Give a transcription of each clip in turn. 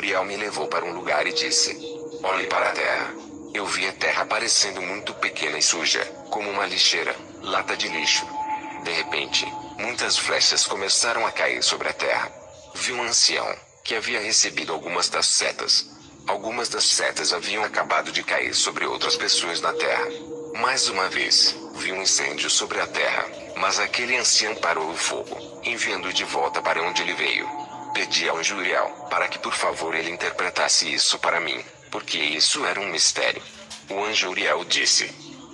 Uriel me levou para um lugar e disse: olhe para a terra. Eu vi a terra parecendo muito pequena e suja, como uma lixeira, lata de lixo. De repente, muitas flechas começaram a cair sobre a terra. Vi um ancião, que havia recebido algumas das setas. Algumas das setas haviam acabado de cair sobre outras pessoas na terra. Mais uma vez, vi um incêndio sobre a terra, mas aquele ancião parou o fogo, enviando de volta para onde ele veio. Pedi ao anjo Uriel, para que por favor ele interpretasse isso para mim, porque isso era um mistério. O anjo Uriel disse: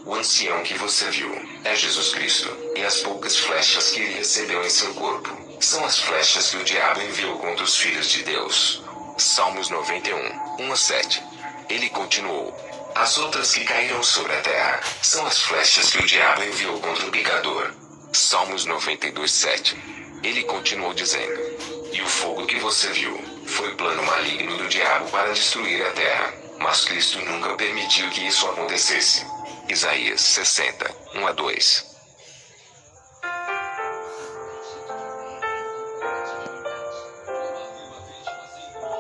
o ancião que você viu, é Jesus Cristo, e as poucas flechas que ele recebeu em seu corpo, são as flechas que o diabo enviou contra os filhos de Deus. Salmos 91, 1 a 7. Ele continuou: as outras que caíram sobre a terra, são as flechas que o diabo enviou contra o pecador. Salmos 92, 7. Ele continuou dizendo: e o fogo que você viu, foi plano maligno do diabo para destruir a terra, mas Cristo nunca permitiu que isso acontecesse. Isaías 60, 1 a 2.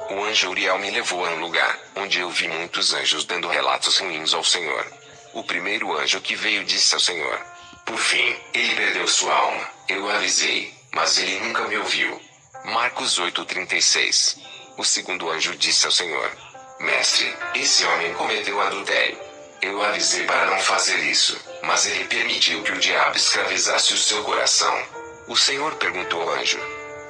O anjo Uriel me levou a um lugar, onde eu vi muitos anjos dando relatos ruins ao Senhor. O primeiro anjo que veio disse ao Senhor: por fim, ele perdeu sua alma. Eu o avisei, mas ele nunca me ouviu. Marcos 8:36. O segundo anjo disse ao Senhor: mestre, esse homem cometeu adultério. Eu o avisei para não fazer isso, mas ele permitiu que o diabo escravizasse o seu coração. O Senhor perguntou ao anjo: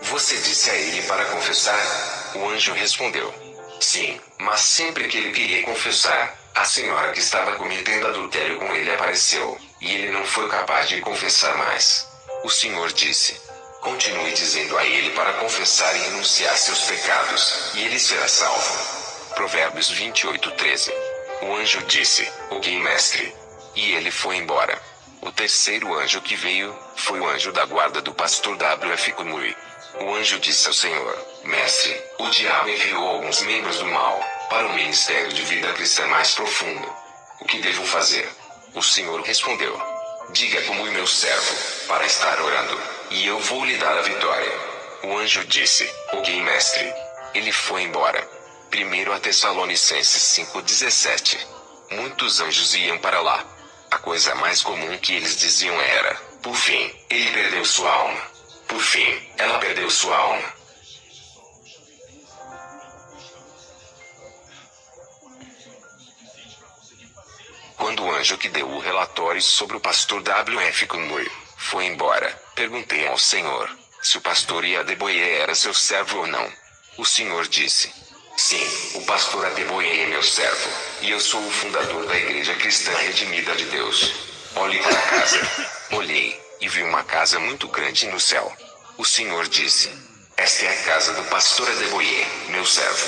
você disse a ele para confessar? O anjo respondeu: sim, mas sempre que ele queria confessar, a senhora que estava cometendo adultério com ele apareceu, e ele não foi capaz de confessar mais. O Senhor disse: continue dizendo a ele para confessar e renunciar seus pecados, e ele será salvo. Provérbios 28:13. O anjo disse: ok, mestre. E ele foi embora. O terceiro anjo que veio, foi o anjo da guarda do pastor W.F. Kunui. O anjo disse ao Senhor: mestre, o diabo enviou alguns membros do mal, para o ministério de vida cristã mais profundo. O que devo fazer? O Senhor respondeu: diga a Kunui meu servo, para estar orando, e eu vou lhe dar a vitória. O anjo disse: ok, mestre. Ele foi embora. 1 Tessalonicenses 5:17. Muitos anjos iam para lá. A coisa mais comum que eles diziam era: por fim, ele perdeu sua alma. Por fim, ela perdeu sua alma. Quando o anjo que deu o relatório sobre o pastor W.F. Kunui foi embora, perguntei ao Senhor se o pastor Adeboye era seu servo ou não. O Senhor disse: sim, o pastor Adeboye é meu servo, e eu sou o fundador da Igreja Cristã Redimida de Deus. Olhe para a casa. Olhei, e vi uma casa muito grande no céu. O Senhor disse: esta é a casa do pastor Adeboye, meu servo.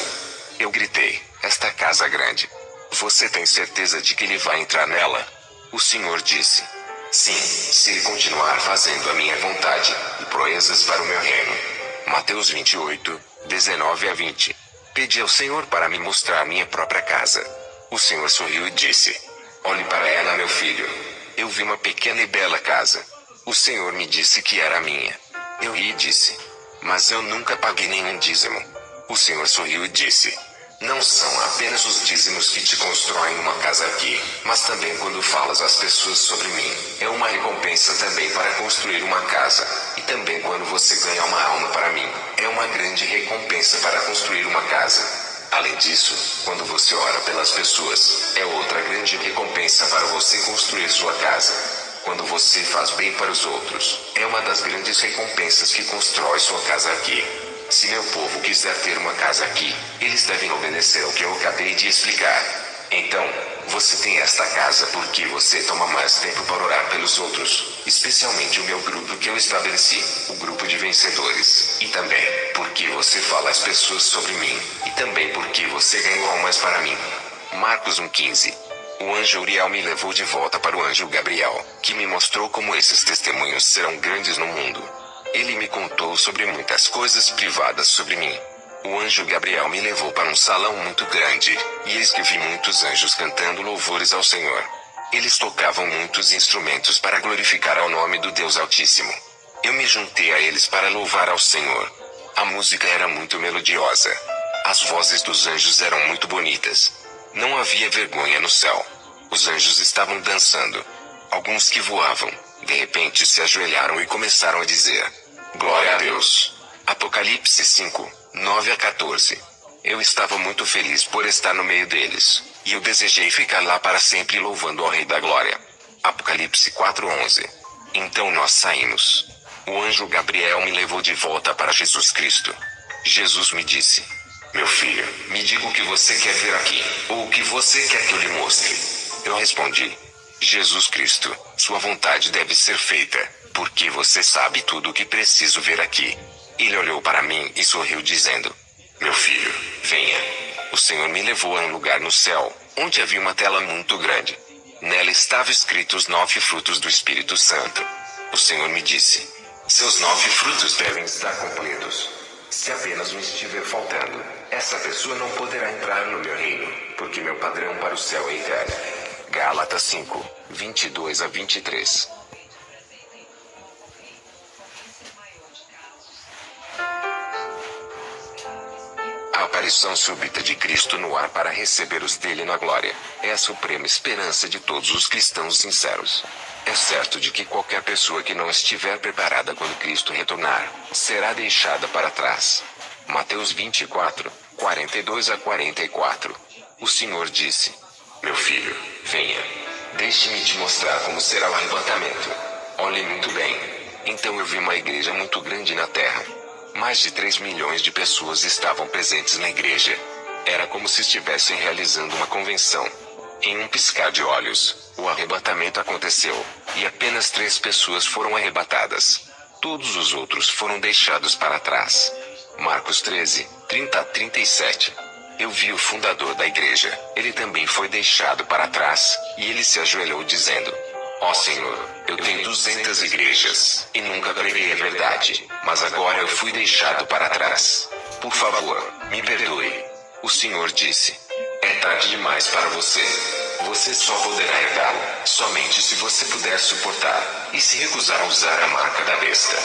Eu gritei: esta casa grande. Você tem certeza de que ele vai entrar nela? O Senhor disse: sim, se ele continuar fazendo a minha vontade, e proezas para o meu reino. Mateus 28, 19 a 20. Pedi ao Senhor para me mostrar minha própria casa. O Senhor sorriu e disse: olhe para ela, meu filho. Eu vi uma pequena e bela casa. O Senhor me disse que era minha. Eu ri e disse: mas eu nunca paguei nenhum dízimo. O Senhor sorriu e disse: não são apenas os dízimos que te constroem uma casa aqui, mas também quando falas às pessoas sobre mim, é uma recompensa também para construir uma casa, e também quando você ganha uma alma para mim, é uma grande recompensa para construir uma casa. Além disso, quando você ora pelas pessoas, é outra grande recompensa para você construir sua casa. Quando você faz bem para os outros, é uma das grandes recompensas que constrói sua casa aqui. Se meu povo quiser ter uma casa aqui, eles devem obedecer ao que eu acabei de explicar. Então, você tem esta casa porque você toma mais tempo para orar pelos outros, especialmente o meu grupo que eu estabeleci, o grupo de vencedores, e também porque você fala às pessoas sobre mim, e também porque você ganhou almas para mim. Marcos 1:15. O anjo Uriel me levou de volta para o anjo Gabriel, que me mostrou como esses testemunhos serão grandes no mundo. Ele me contou sobre muitas coisas privadas sobre mim. O anjo Gabriel me levou para um salão muito grande, e eis que vi muitos anjos cantando louvores ao Senhor. Eles tocavam muitos instrumentos para glorificar ao nome do Deus Altíssimo. Eu me juntei a eles para louvar ao Senhor. A música era muito melodiosa. As vozes dos anjos eram muito bonitas. Não havia vergonha no céu. Os anjos estavam dançando. Alguns que voavam, de repente se ajoelharam e começaram a dizer: Glória a Deus. Apocalipse 5, 9-14. Eu estava muito feliz por estar no meio deles, e eu desejei ficar lá para sempre louvando ao Rei da Glória. Apocalipse 4:11. Então nós saímos. O anjo Gabriel me levou de volta para Jesus Cristo. Jesus me disse: Meu filho, me diga o que você quer ver aqui, ou o que você quer que eu lhe mostre. Eu respondi: Jesus Cristo, sua vontade deve ser feita, porque você sabe tudo o que preciso ver aqui. Ele olhou para mim e sorriu dizendo: Meu filho, venha. O Senhor me levou a um lugar no céu, onde havia uma tela muito grande. Nela estavam escritos os 9 frutos do Espírito Santo. O Senhor me disse: Seus 9 frutos devem estar completos. Se apenas um estiver faltando, essa pessoa não poderá entrar no meu reino, porque meu padrão para o céu é eterno. Gálatas 5, 22-23. A aparição súbita de Cristo no ar para receber os dele na glória é a suprema esperança de todos os cristãos sinceros. É certo de que qualquer pessoa que não estiver preparada quando Cristo retornar, será deixada para trás. Mateus 24, 42-44. O Senhor disse: Meu filho, venha. Deixe-me te mostrar como será o arrebatamento. Olhe muito bem. Então eu vi uma igreja muito grande na terra. Mais de 3 milhões de pessoas estavam presentes na igreja. Era como se estivessem realizando uma convenção. Em um piscar de olhos, o arrebatamento aconteceu, e apenas 3 pessoas foram arrebatadas. Todos os outros foram deixados para trás. Marcos 13, 30-37. Eu vi o fundador da igreja, ele também foi deixado para trás, e ele se ajoelhou dizendo: Ó Senhor, eu tenho 200 igrejas, e nunca preguei a verdade, mas agora eu fui deixado para trás. Por favor, me perdoe. O Senhor disse: É tarde demais para você. Você só poderá herdá-lo, somente se você puder suportar, e se recusar a usar a marca da besta.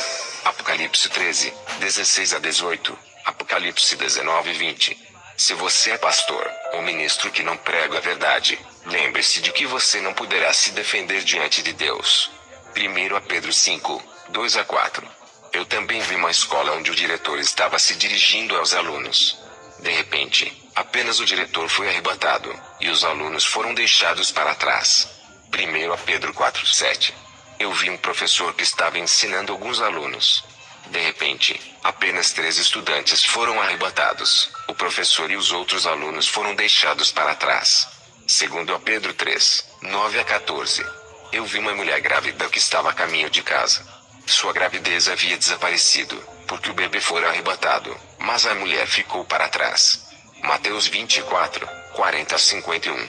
Apocalipse 13, 16-18, Apocalipse 19-20. Se você é pastor, ou ministro que não prega a verdade, lembre-se de que você não poderá se defender diante de Deus. 1 Pedro 5, 2-4. Eu também vi uma escola onde o diretor estava se dirigindo aos alunos. De repente, apenas o diretor foi arrebatado, e os alunos foram deixados para trás. 1 Pedro 4:7. Eu vi um professor que estava ensinando alguns alunos. De repente, apenas 3 estudantes foram arrebatados. O professor e os outros alunos foram deixados para trás. 2 Pedro 3, 9-14. Eu vi uma mulher grávida que estava a caminho de casa. Sua gravidez havia desaparecido, porque o bebê fora arrebatado, mas a mulher ficou para trás. Mateus 24, 40-51.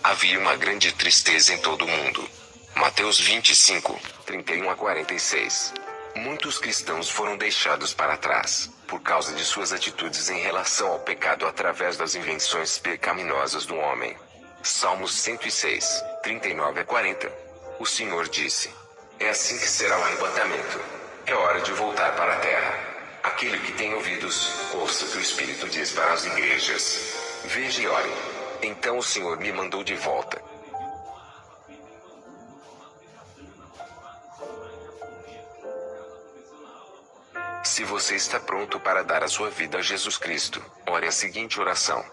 Havia uma grande tristeza em todo o mundo. Mateus 25, 31-46. Muitos cristãos foram deixados para trás, por causa de suas atitudes em relação ao pecado através das invenções pecaminosas do homem. Salmos 106, 39-40. O Senhor disse: É assim que será o arrebatamento. É hora de voltar para a terra. Aquele que tem ouvidos, ouça o que o Espírito diz para as igrejas. Veja e ore. Então o Senhor me mandou de volta. Se você está pronto para dar a sua vida a Jesus Cristo, ore a seguinte oração: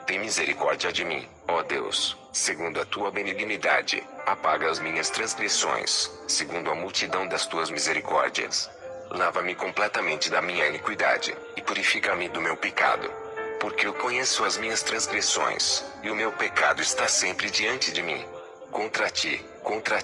Tem misericórdia de mim, ó Deus, segundo a tua benignidade, apaga as minhas transgressões, segundo a multidão das tuas misericórdias. Lava-me completamente da minha iniquidade, e purifica-me do meu pecado. Porque eu conheço as minhas transgressões, e o meu pecado está sempre diante de mim. Contra ti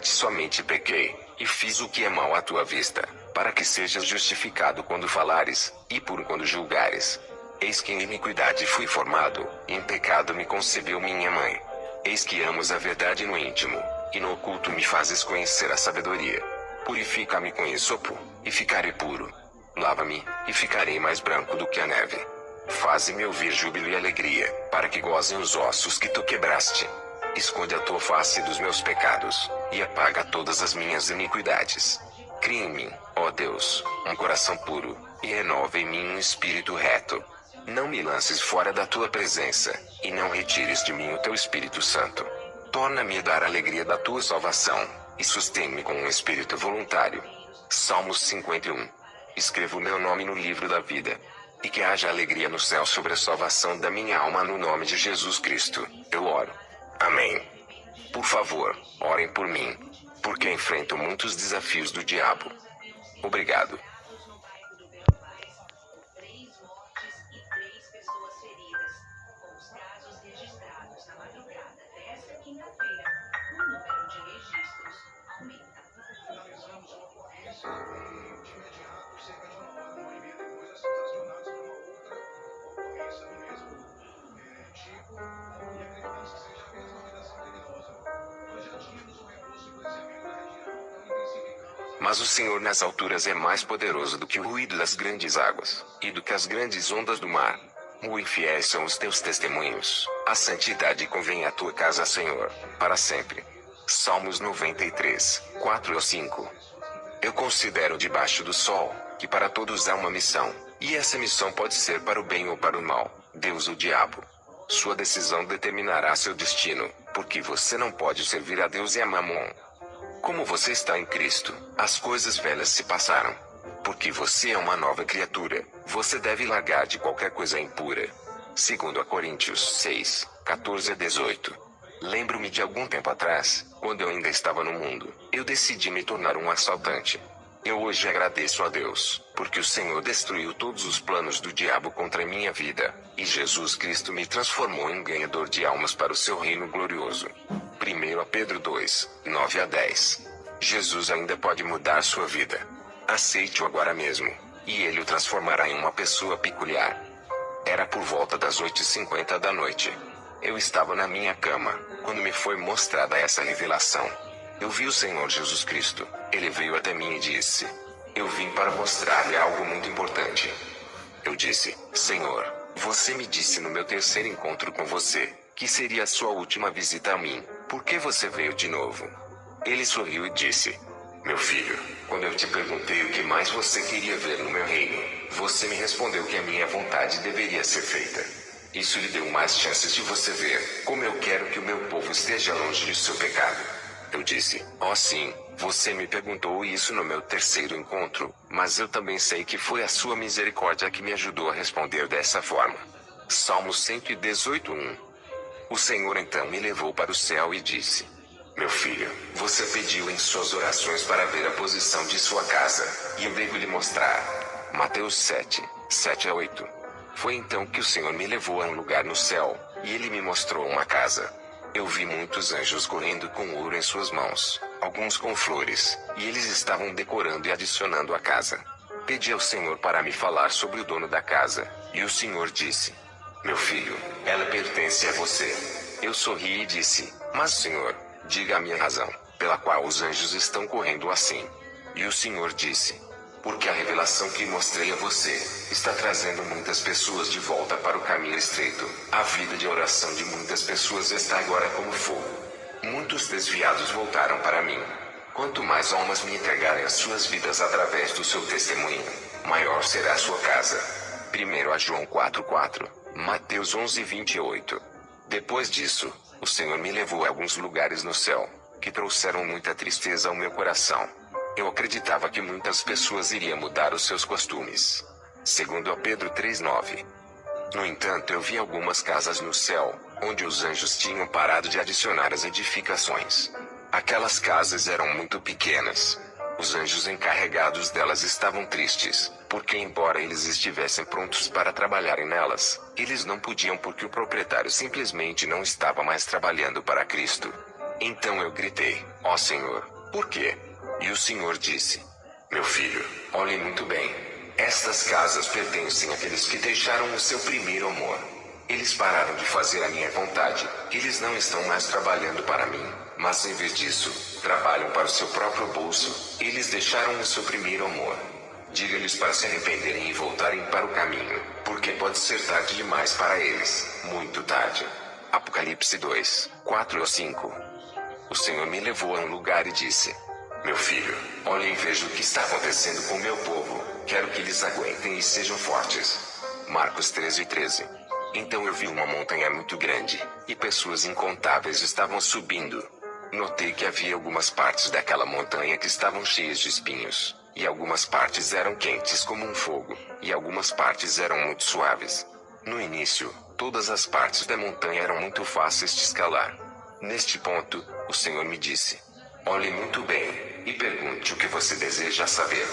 somente pequei, e fiz o que é mal à tua vista, para que sejas justificado quando falares, e puro quando julgares. Eis que em iniquidade fui formado, e em pecado me concebeu minha mãe. Eis que amos a verdade no íntimo, e no oculto me fazes conhecer a sabedoria. Purifica-me com esopo, e ficarei puro. Lava-me, e ficarei mais branco do que a neve. Faze-me ouvir júbilo e alegria, para que gozem os ossos que tu quebraste. Esconde a tua face dos meus pecados, e apaga todas as minhas iniquidades. Cria em mim, ó Deus, um coração puro, e renova em mim um espírito reto. Não me lances fora da tua presença, e não retires de mim o teu Espírito Santo. Torna-me a dar a alegria da tua salvação, e sustém-me com um espírito voluntário. Salmos 51. Escreva o meu nome no livro da vida. E que haja alegria no céu sobre a salvação da minha alma no nome de Jesus Cristo, eu oro. Amém. Por favor, orem por mim, porque enfrento muitos desafios do diabo. Obrigado. Mas o Senhor nas alturas é mais poderoso do que o ruído das grandes águas, e do que as grandes ondas do mar. Muito fiéis são os teus testemunhos, a santidade convém à tua casa, Senhor, para sempre. Salmos 93, 4 a 5. Eu considero debaixo do sol, que para todos há uma missão, e essa missão pode ser para o bem ou para o mal, Deus ou diabo. Sua decisão determinará seu destino, porque você não pode servir a Deus e a Mamon. Como você está em Cristo, as coisas velhas se passaram. Porque você é uma nova criatura, você deve largar de qualquer coisa impura. 2 Coríntios 6, 14 a 18. Lembro-me de algum tempo atrás, quando eu ainda estava no mundo, eu decidi me tornar um assaltante. Eu hoje agradeço a Deus, porque o Senhor destruiu todos os planos do diabo contra a minha vida, e Jesus Cristo me transformou em ganhador de almas para o seu reino glorioso. 1 Pedro 2, 9 a 10. Jesus ainda pode mudar sua vida. Aceite-o agora mesmo, e ele o transformará em uma pessoa peculiar. Era por volta das 8h50 da noite. Eu estava na minha cama, quando me foi mostrada essa revelação. Eu vi o Senhor Jesus Cristo. Ele veio até mim e disse: eu vim para mostrar-lhe algo muito importante. Eu disse: Senhor, você me disse no meu terceiro encontro com você, que seria a sua última visita a mim. Por que você veio de novo? Ele sorriu e disse: meu filho, quando eu te perguntei o que mais você queria ver no meu reino, você me respondeu que a minha vontade deveria ser feita. Isso lhe deu mais chances de você ver como eu quero que o meu povo esteja longe de seu pecado. Eu disse: oh sim, você me perguntou isso no meu terceiro encontro, mas eu também sei que foi a sua misericórdia que me ajudou a responder dessa forma. Salmos 118, 1. O Senhor então me levou para o céu e disse: meu filho, você pediu em suas orações para ver a posição de sua casa, e eu devo lhe mostrar. Mateus 7, 7 a 8. Foi então que o Senhor me levou a um lugar no céu, e ele me mostrou uma casa. Eu vi muitos anjos correndo com ouro em suas mãos, alguns com flores, e eles estavam decorando e adicionando a casa. Pedi ao Senhor para me falar sobre o dono da casa, e o Senhor disse: meu filho, ela pertence a você. Eu sorri e disse: mas Senhor, diga-me a razão pela qual os anjos estão correndo assim. E o Senhor disse: porque a revelação que mostrei a você está trazendo muitas pessoas de volta para o caminho estreito. A vida de oração de muitas pessoas está agora como fogo. Muitos desviados voltaram para mim. Quanto mais almas me entregarem as suas vidas através do seu testemunho, maior será a sua casa. 1 João 4:4, Mateus 11:28. Depois disso, o Senhor me levou a alguns lugares no céu, que trouxeram muita tristeza ao meu coração. Eu acreditava que muitas pessoas iriam mudar os seus costumes. 2 Pedro 3:9. No entanto, eu vi algumas casas no céu, onde os anjos tinham parado de adicionar as edificações. Aquelas casas eram muito pequenas. Os anjos encarregados delas estavam tristes, porque embora eles estivessem prontos para trabalharem nelas, eles não podiam porque o proprietário simplesmente não estava mais trabalhando para Cristo. Então eu gritei: ó Senhor, por quê? E o Senhor disse: meu filho, olhe muito bem. Estas casas pertencem àqueles que deixaram o seu primeiro amor. Eles pararam de fazer a minha vontade. Eles não estão mais trabalhando para mim, mas em vez disso, trabalham para o seu próprio bolso. Eles deixaram o seu primeiro amor. Diga-lhes para se arrependerem e voltarem para o caminho, porque pode ser tarde demais para eles, muito tarde. Apocalipse 2, 4 a 5. O Senhor me levou a um lugar e disse: meu filho, olhe e veja o que está acontecendo com meu povo. Quero que eles aguentem e sejam fortes. Marcos 13:13. Então eu vi uma montanha muito grande, e pessoas incontáveis estavam subindo. Notei que havia algumas partes daquela montanha que estavam cheias de espinhos, e algumas partes eram quentes como um fogo, e algumas partes eram muito suaves. No início, todas as partes da montanha eram muito fáceis de escalar. Neste ponto, o Senhor me disse: olhe muito bem, e pergunte o que você deseja saber.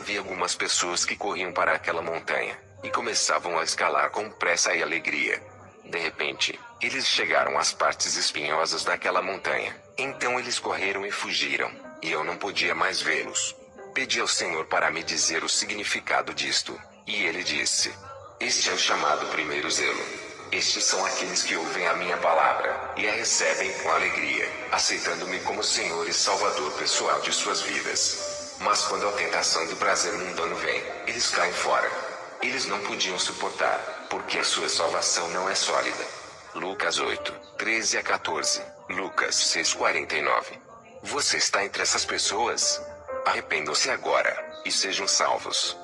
Vi algumas pessoas que corriam para aquela montanha, e começavam a escalar com pressa e alegria. De repente, eles chegaram às partes espinhosas daquela montanha. Então eles correram e fugiram, e eu não podia mais vê-los. Pedi ao Senhor para me dizer o significado disto, e ele disse: este é o chamado primeiro zelo. Estes são aqueles que ouvem a minha palavra, e a recebem com alegria, aceitando-me como Senhor e Salvador pessoal de suas vidas. Mas quando a tentação do prazer mundano vem, eles caem fora. Eles não podiam suportar, porque a sua salvação não é sólida. Lucas 8:13-14, Lucas 6:49. Você está entre essas pessoas? Arrependam-se agora, e sejam salvos.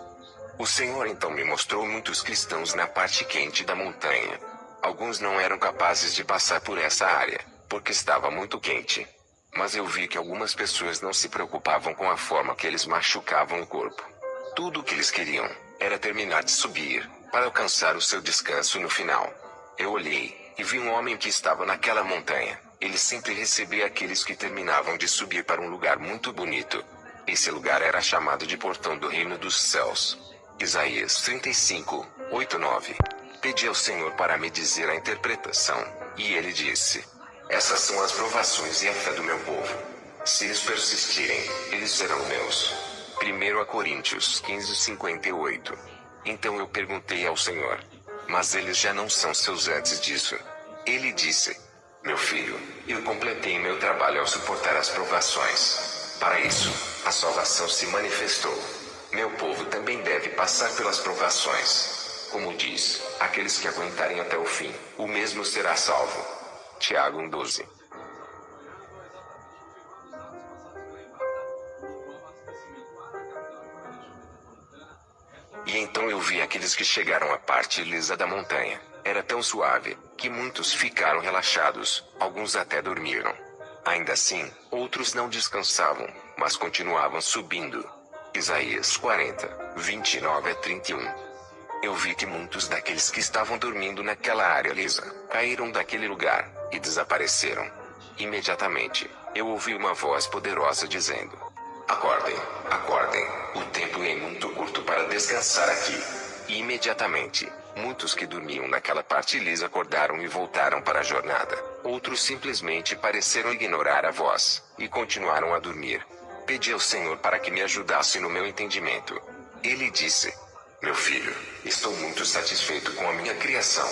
O Senhor então me mostrou muitos cristãos na parte quente da montanha. Alguns não eram capazes de passar por essa área, porque estava muito quente. Mas eu vi que algumas pessoas não se preocupavam com a forma que eles machucavam o corpo. Tudo o que eles queriam era terminar de subir, para alcançar o seu descanso no final. Eu olhei, e vi um homem que estava naquela montanha. Ele sempre recebia aqueles que terminavam de subir para um lugar muito bonito. Esse lugar era chamado de Portão do Reino dos Céus. Isaías 35:8-9. Pedi ao Senhor para me dizer a interpretação, e ele disse: essas são as provações e a fé do meu povo. Se eles persistirem, eles serão meus. 1 Coríntios 15:58. Então eu perguntei ao Senhor: mas eles já não são seus antes disso? Ele disse: meu filho, eu completei meu trabalho ao suportar as provações. Para isso, a salvação se manifestou. Meu povo também deve passar pelas provações. Como diz, aqueles que aguentarem até o fim, o mesmo será salvo. Tiago 1:12. E então eu vi aqueles que chegaram à parte lisa da montanha. Era tão suave, que muitos ficaram relaxados, alguns até dormiram. Ainda assim, outros não descansavam, mas continuavam subindo. Isaías 40:29-31. Eu vi que muitos daqueles que estavam dormindo naquela área lisa, caíram daquele lugar, e desapareceram. Imediatamente, eu ouvi uma voz poderosa dizendo: acordem, acordem, o tempo é muito curto para descansar aqui. E imediatamente, muitos que dormiam naquela parte lisa acordaram e voltaram para a jornada. Outros simplesmente pareceram ignorar a voz, e continuaram a dormir. Pedi ao Senhor para que me ajudasse no meu entendimento. Ele disse: meu filho, estou muito satisfeito com a minha criação.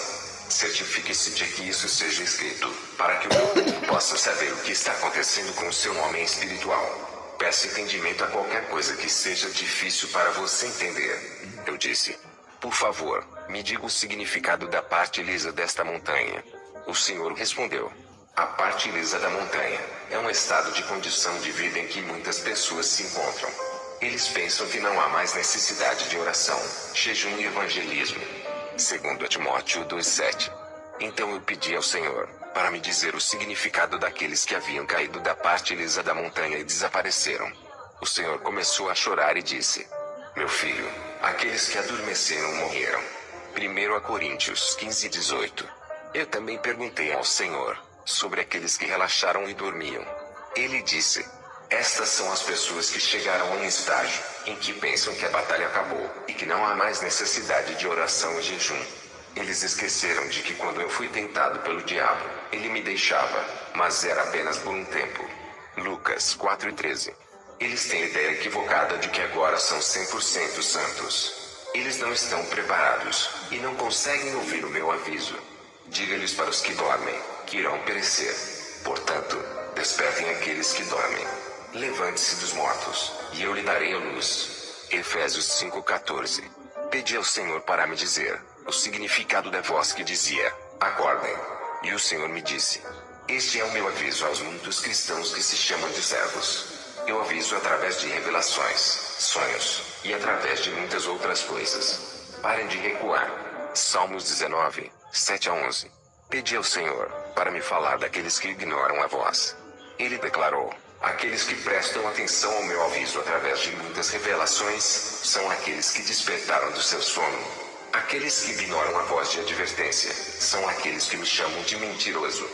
Certifique-se de que isso seja escrito, para que o meu povo possa saber o que está acontecendo com o seu homem espiritual. Peça entendimento a qualquer coisa que seja difícil para você entender. Eu disse: por favor, me diga o significado da parte lisa desta montanha. O Senhor respondeu: a parte lisa da montanha é um estado de condição de vida em que muitas pessoas se encontram. Eles pensam que não há mais necessidade de oração, jejum e evangelismo. 2 Timóteo 2:7. Então eu pedi ao Senhor para me dizer o significado daqueles que haviam caído da parte lisa da montanha e desapareceram. O Senhor começou a chorar e disse: meu filho, aqueles que adormeceram morreram. 1 Coríntios 15:18. Eu também perguntei ao Senhor sobre aqueles que relaxaram e dormiam. Ele disse: estas são as pessoas que chegaram a um estágio em que pensam que a batalha acabou e que não há mais necessidade de oração e jejum. Eles esqueceram de que quando eu fui tentado pelo diabo, ele me deixava, mas era apenas por um tempo. Lucas 4:13. Eles têm a ideia equivocada de que agora são 100% santos. Eles não estão preparados e não conseguem ouvir o meu aviso. Diga-lhes para os que dormem, que irão perecer. Portanto, despertem aqueles que dormem. Levante-se dos mortos, e eu lhe darei a luz. Efésios 5:14. Pedi ao Senhor para me dizer o significado da voz que dizia: acordem. E o Senhor me disse: este é o meu aviso aos muitos cristãos que se chamam de servos. Eu aviso através de revelações, sonhos, e através de muitas outras coisas. Parem de recuar. Salmos 19, 7 a 11. Pedi ao Senhor, para me falar daqueles que ignoram a voz. Ele declarou: aqueles que prestam atenção ao meu aviso através de muitas revelações, são aqueles que despertaram do seu sono. Aqueles que ignoram a voz de advertência, são aqueles que me chamam de mentiroso.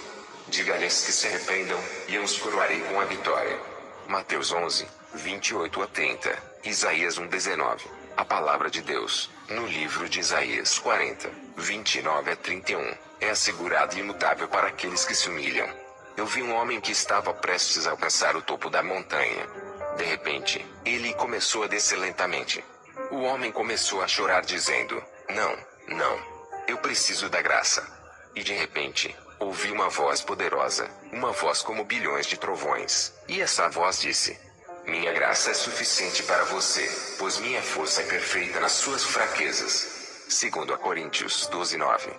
Diga-lhes que se arrependam, e eu os coroarei com a vitória. Mateus 11, 28 a 30, Isaías 1:19. A palavra de Deus, no livro de Isaías 40, 29 a 31, é assegurada e imutável para aqueles que se humilham. Eu vi um homem que estava prestes a alcançar o topo da montanha. De repente, ele começou a descer lentamente. O homem começou a chorar dizendo: não, não. Eu preciso da graça. E de repente, ouvi uma voz poderosa, uma voz como bilhões de trovões. E essa voz disse: minha graça é suficiente para você, pois minha força é perfeita nas suas fraquezas. 2 Coríntios 12:9.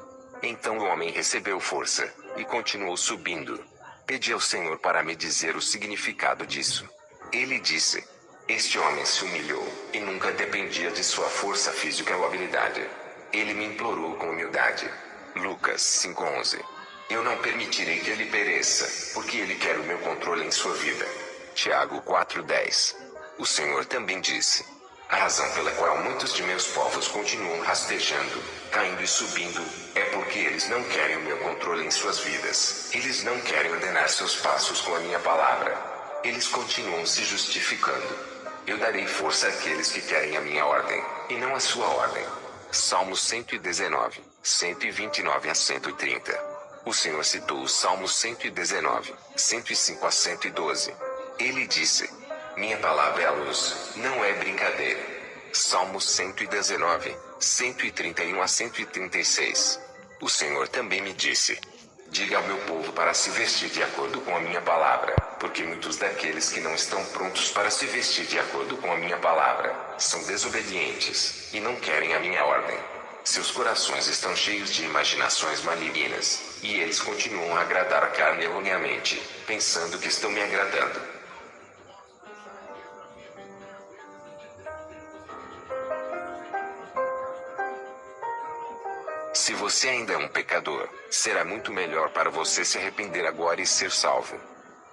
Então o homem recebeu força, e continuou subindo. Pedi ao Senhor para me dizer o significado disso. Ele disse: este homem se humilhou, e nunca dependia de sua força física ou habilidade. Ele me implorou com humildade. Lucas 5:11. Eu não permitirei que ele pereça, porque ele quer o meu controle em sua vida. Tiago 4:10. O Senhor também disse: a razão pela qual muitos de meus povos continuam rastejando, caindo e subindo, é porque eles não querem o meu controle em suas vidas. Eles não querem ordenar seus passos com a minha palavra. Eles continuam se justificando. Eu darei força àqueles que querem a minha ordem, e não a sua ordem. Salmos 119, 129 a 130. O Senhor citou os Salmos 119, 105 a 112. Ele disse: minha palavra é a luz, não é brincadeira. Salmos 119, 131 a 136. O Senhor também me disse: diga ao meu povo para se vestir de acordo com a minha palavra, porque muitos daqueles que não estão prontos para se vestir de acordo com a minha palavra, são desobedientes, e não querem a minha ordem. Seus corações estão cheios de imaginações malignas, e eles continuam a agradar a carne erroneamente, pensando que estão me agradando. Se você ainda é um pecador, será muito melhor para você se arrepender agora e ser salvo.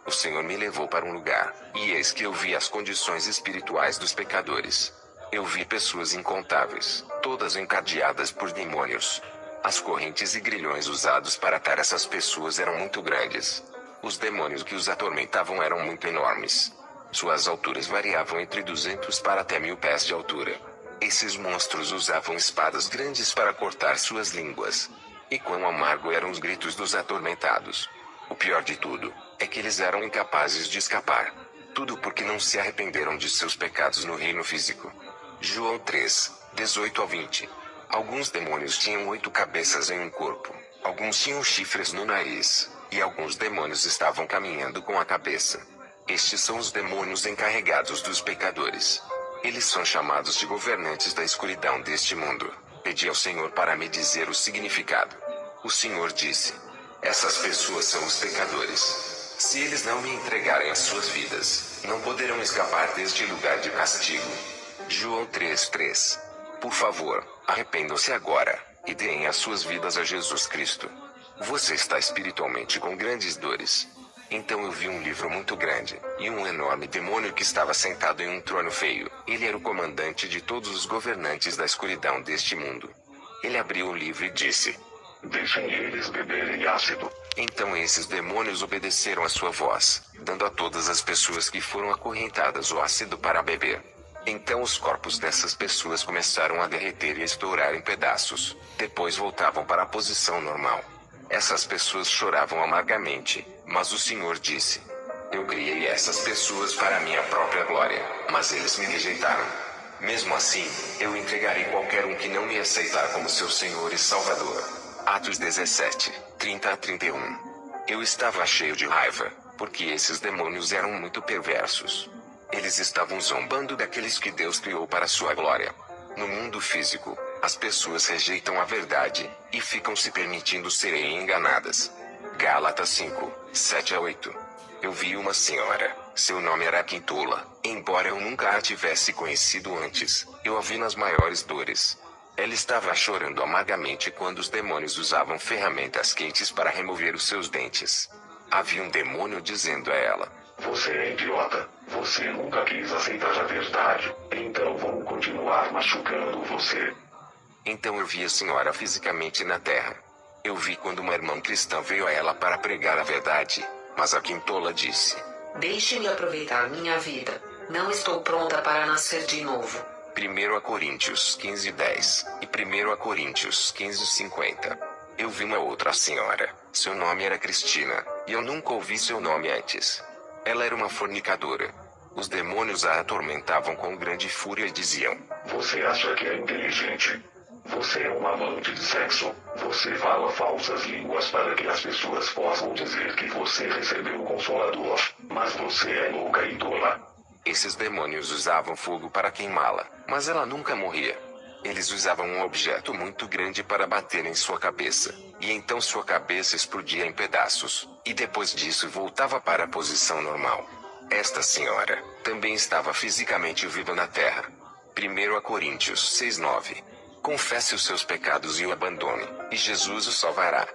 O Senhor me levou para um lugar, e eis que eu vi as condições espirituais dos pecadores. Eu vi pessoas incontáveis, todas encadeadas por demônios. As correntes e grilhões usados para atar essas pessoas eram muito grandes. Os demônios que os atormentavam eram muito enormes. Suas alturas variavam entre 200 para até 1000 pés de altura. Esses monstros usavam espadas grandes para cortar suas línguas. E quão amargo eram os gritos dos atormentados. O pior de tudo, é que eles eram incapazes de escapar. Tudo porque não se arrependeram de seus pecados no reino físico. João 3, 18 a 20. Alguns demônios tinham 8 cabeças em um corpo. Alguns tinham chifres no nariz. E alguns demônios estavam caminhando com a cabeça. Estes são os demônios encarregados dos pecadores. Eles são chamados de governantes da escuridão deste mundo. Pedi ao Senhor para me dizer o significado. O Senhor disse: essas pessoas são os pecadores. Se eles não me entregarem as suas vidas, não poderão escapar deste lugar de castigo. João 3:3. Por favor, arrependam-se agora, e deem as suas vidas a Jesus Cristo. Você está espiritualmente com grandes dores. Então eu vi um livro muito grande, e um enorme demônio que estava sentado em um trono feio. Ele era o comandante de todos os governantes da escuridão deste mundo. Ele abriu o livro e disse: deixem eles beberem ácido. Então esses demônios obedeceram a sua voz, dando a todas as pessoas que foram acorrentadas o ácido para beber. Então os corpos dessas pessoas começaram a derreter e a estourar em pedaços. Depois voltavam para a posição normal. Essas pessoas choravam amargamente, mas o Senhor disse: eu criei essas pessoas para a minha própria glória, mas eles me rejeitaram. Mesmo assim, eu entregarei qualquer um que não me aceitar como seu Senhor e Salvador. Atos 17, 30 a 31. Eu estava cheio de raiva, porque esses demônios eram muito perversos. Eles estavam zombando daqueles que Deus criou para sua glória. No mundo físico, as pessoas rejeitam a verdade, e ficam se permitindo serem enganadas. Gálatas 5, 7 a 8. Eu vi uma senhora, seu nome era Quintula. Embora eu nunca a tivesse conhecido antes, eu a vi nas maiores dores. Ela estava chorando amargamente quando os demônios usavam ferramentas quentes para remover os seus dentes. Havia um demônio dizendo a ela: Você é idiota. Você nunca quis aceitar a verdade. Então vou continuar machucando você. Então eu vi a senhora fisicamente na terra. Eu vi quando uma irmã cristã veio a ela para pregar a verdade, mas a quintola disse: Deixe-me aproveitar minha vida. Não estou pronta para nascer de novo. 1 Coríntios 15:10 e 1 Coríntios 15:50. Eu vi uma outra senhora, seu nome era Cristina, e eu nunca ouvi seu nome antes. Ela era uma fornicadora. Os demônios a atormentavam com grande fúria e diziam: Você acha que é inteligente? Você é um amante de sexo. Você fala falsas línguas para que as pessoas possam dizer que você recebeu o Consolador. Mas você é louca e tola. Esses demônios usavam fogo para queimá-la, mas ela nunca morria. Eles usavam um objeto muito grande para bater em sua cabeça, e então sua cabeça explodia em pedaços, e depois disso voltava para a posição normal. Esta senhora também estava fisicamente viva na terra. 1 Coríntios 6:9. Confesse os seus pecados e o abandone, e Jesus o salvará.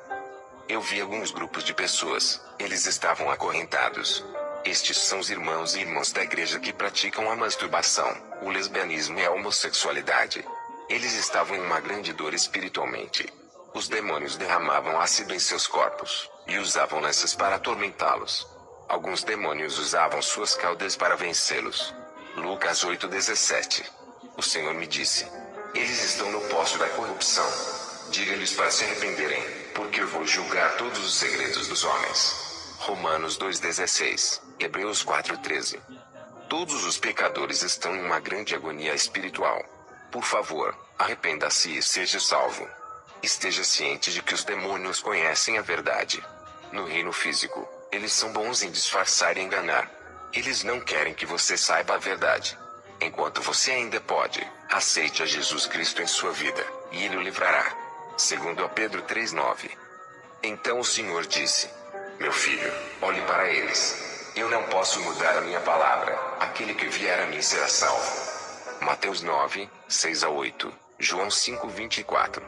Eu vi alguns grupos de pessoas, eles estavam acorrentados. Estes são os irmãos e irmãs da igreja que praticam a masturbação, o lesbianismo e a homossexualidade. Eles estavam em uma grande dor espiritualmente. Os demônios derramavam ácido em seus corpos, e usavam lanças para atormentá-los. Alguns demônios usavam suas caudas para vencê-los. Lucas 8:17. O Senhor me disse: Eles estão no poço da corrupção. Diga-lhes para se arrependerem, porque eu vou julgar todos os segredos dos homens. Romanos 2:16, Hebreus 4:13. Todos os pecadores estão em uma grande agonia espiritual. Por favor, arrependa-se e seja salvo. Esteja ciente de que os demônios conhecem a verdade. No reino físico, eles são bons em disfarçar e enganar. Eles não querem que você saiba a verdade. Enquanto você ainda pode, aceite a Jesus Cristo em sua vida, e Ele o livrará. Segundo a Pedro 3:9. Então o Senhor disse: Meu filho, olhe para eles. Eu não posso mudar a minha palavra. Aquele que vier a mim será salvo. Mateus 9:6-8, João 5:24.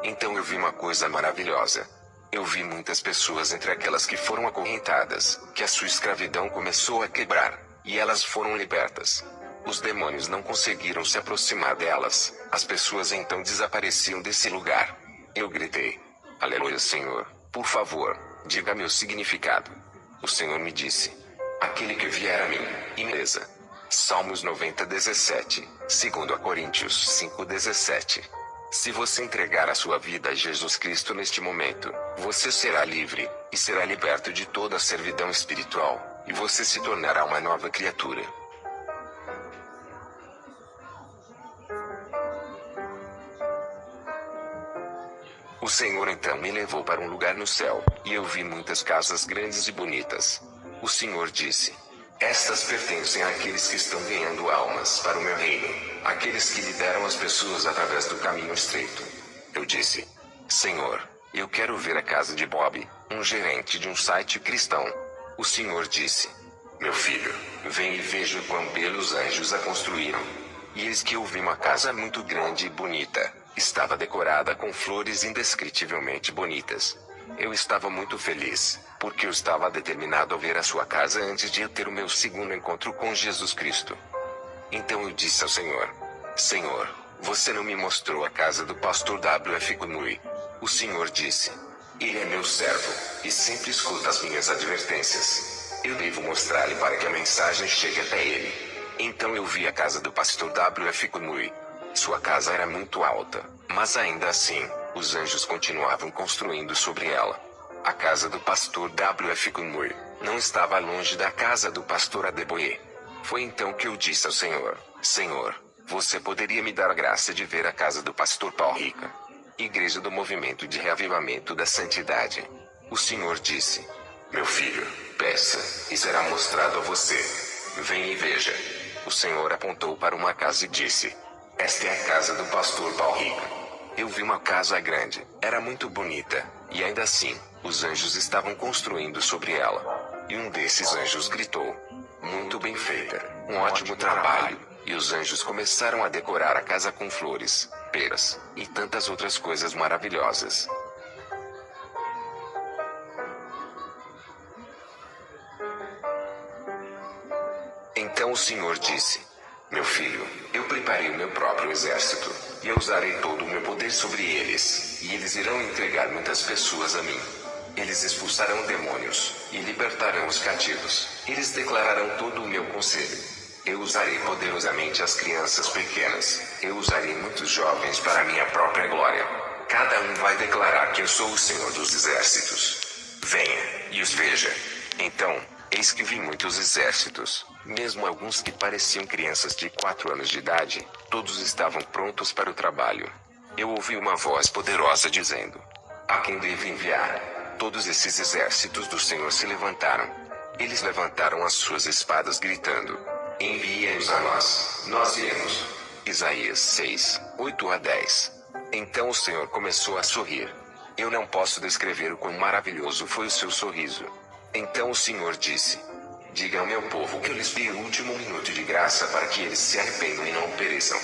Então eu vi uma coisa maravilhosa. Eu vi muitas pessoas entre aquelas que foram acorrentadas, que a sua escravidão começou a quebrar, e elas foram libertas. Os demônios não conseguiram se aproximar delas, as pessoas então desapareciam desse lugar. Eu gritei: Aleluia, Senhor, por favor, diga-me o significado. O Senhor me disse: Aquele que vier a mim, e beleza. Salmos 90:17, 2 Coríntios 5:17. Se você entregar a sua vida a Jesus Cristo neste momento, você será livre, e será liberto de toda a servidão espiritual, e você se tornará uma nova criatura. O Senhor então me levou para um lugar no céu, e eu vi muitas casas grandes e bonitas. O Senhor disse: Estas pertencem àqueles que estão ganhando almas para o meu reino, aqueles que lideram as pessoas através do caminho estreito. Eu disse: Senhor, eu quero ver a casa de Bob, um gerente de um site cristão. O Senhor disse: Meu filho, vem e veja o quão belos anjos a construíram. E eis que eu vi uma casa muito grande e bonita, estava decorada com flores indescritivelmente bonitas. Eu estava muito feliz, porque eu estava determinado a ver a sua casa antes de eu ter o meu segundo encontro com Jesus Cristo. Então eu disse ao Senhor: Senhor, você não me mostrou a casa do pastor W.F. Kunui. O Senhor disse: Ele é meu servo, e sempre escuta as minhas advertências. Eu devo mostrar-lhe para que a mensagem chegue até ele. Então eu vi a casa do pastor W.F. Kunui. Sua casa era muito alta, mas ainda assim, os anjos continuavam construindo sobre ela. A casa do pastor W.F. Kunui não estava longe da casa do pastor Adeboye. Foi então que eu disse ao Senhor: Senhor, você poderia me dar a graça de ver a casa do pastor Paul Rica? Igreja do Movimento de Reavivamento da Santidade. O Senhor disse: Meu filho, peça, e será mostrado a você. Venha e veja. O Senhor apontou para uma casa e disse: Esta é a casa do pastor Paul Rica. Eu vi uma casa grande, era muito bonita, e ainda assim, os anjos estavam construindo sobre ela. E um desses anjos gritou: Muito bem feita, um ótimo trabalho. E os anjos começaram a decorar a casa com flores. peras, e tantas outras coisas maravilhosas. Então o Senhor disse: Meu filho, eu preparei o meu próprio exército, e eu usarei todo o meu poder sobre eles, e eles irão entregar muitas pessoas a mim. Eles expulsarão demônios, e libertarão os cativos. Eles declararão todo o meu conselho. Eu usarei poderosamente as crianças pequenas. Eu usarei muitos jovens para minha própria glória. Cada um vai declarar que eu sou o Senhor dos exércitos. Venha, e os veja. Então, eis que vi muitos exércitos, mesmo alguns que pareciam crianças de 4 anos de idade, todos estavam prontos para o trabalho. Eu ouvi uma voz poderosa dizendo: A quem devo enviar? Todos esses exércitos do Senhor se levantaram. Eles levantaram as suas espadas gritando: Envie-os a nós, nós iremos. Isaías 6, 8-10. Então o Senhor começou a sorrir. Eu não posso descrever o quão maravilhoso foi o seu sorriso. Então o Senhor disse: Diga ao meu povo que eu lhes dei o último minuto de graça para que eles se arrependam e não pereçam.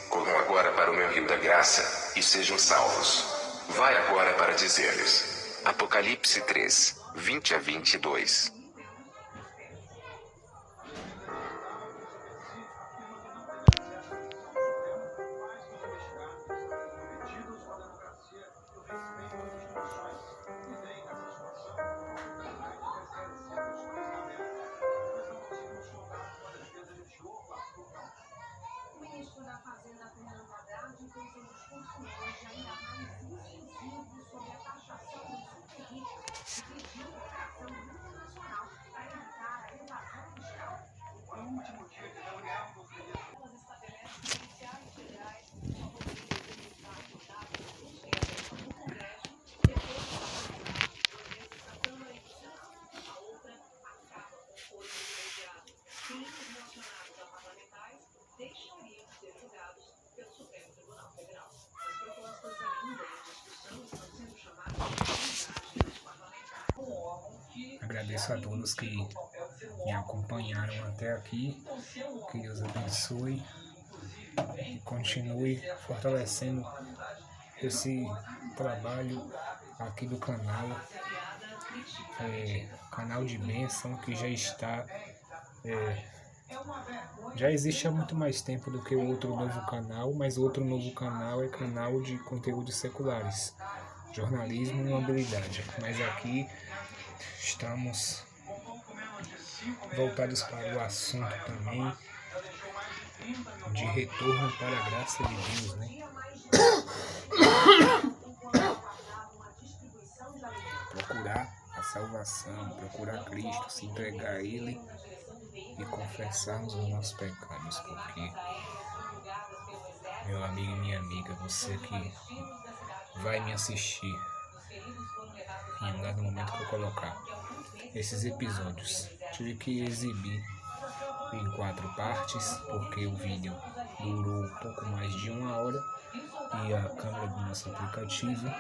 Corram agora para o meu rio da graça, e sejam salvos. Vai agora para dizer-lhes. Apocalipse 3, 20-22. O ministro da Fazenda, Fernando Haddad, fez um discurso hoje ainda mais incisivo sobre a taxação dos superricos e pediu cooperação internacional para evitar a evasão fiscal. No último dia de reunião do elas estabelecem iniciais federais que só poderiam utilizar os dados dos criadores no Congresso depois da Câmara e do Senado. A outra acaba com o foro imediato. Crimes relacionados a parlamentares deixariam de ser julgados pelo Supremo Tribunal Federal. As propostas ainda em discussão estão sendo chamadas de vantagens parlamentares. Agradeço a todos que me acompanharam até aqui. Que Deus abençoe e continue fortalecendo esse trabalho aqui do canal. Canal de bênção que já está... já existe há muito mais tempo do que o outro novo canal, mas o outro novo canal é canal de conteúdos seculares, jornalismo e habilidade. Mas aqui estamos voltados para o assunto também de retorno para a graça de Deus, né? Procurar a salvação, procurar Cristo, se entregar a Ele e confessarmos os nossos pecados, porque, meu amigo e minha amiga, você que vai me assistir em um dado momento que eu colocar esses episódios, tive que exibir em 4 partes, porque o vídeo durou um pouco mais de 1 hora e a câmera do nosso aplicativo,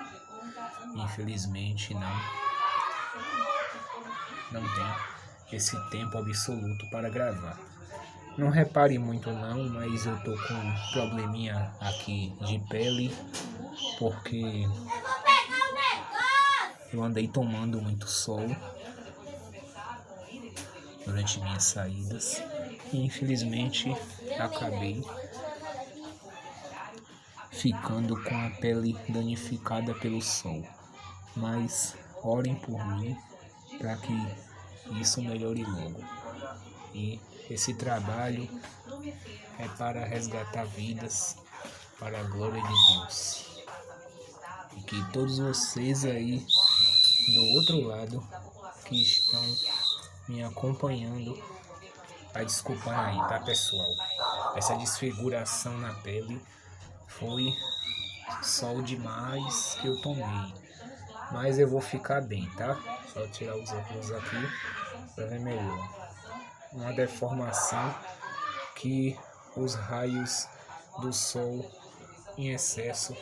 infelizmente, não tem esse tempo absoluto para gravar. Não repare muito não, mas eu tô com um probleminha aqui de pele, porque eu andei tomando muito sol durante minhas saídas e infelizmente acabei ficando com a pele danificada pelo sol. Mas orem por mim para que isso melhore logo. E esse trabalho é para resgatar vidas para a glória de Deus. E que todos vocês aí do outro lado que estão me acompanhando, vai desculpar aí, tá, pessoal? Essa desfiguração na pele foi sol demais que eu tomei. Mas eu vou ficar bem, tá? Só tirar os óculos aqui para ver melhor. Uma deformação que os raios do sol em excesso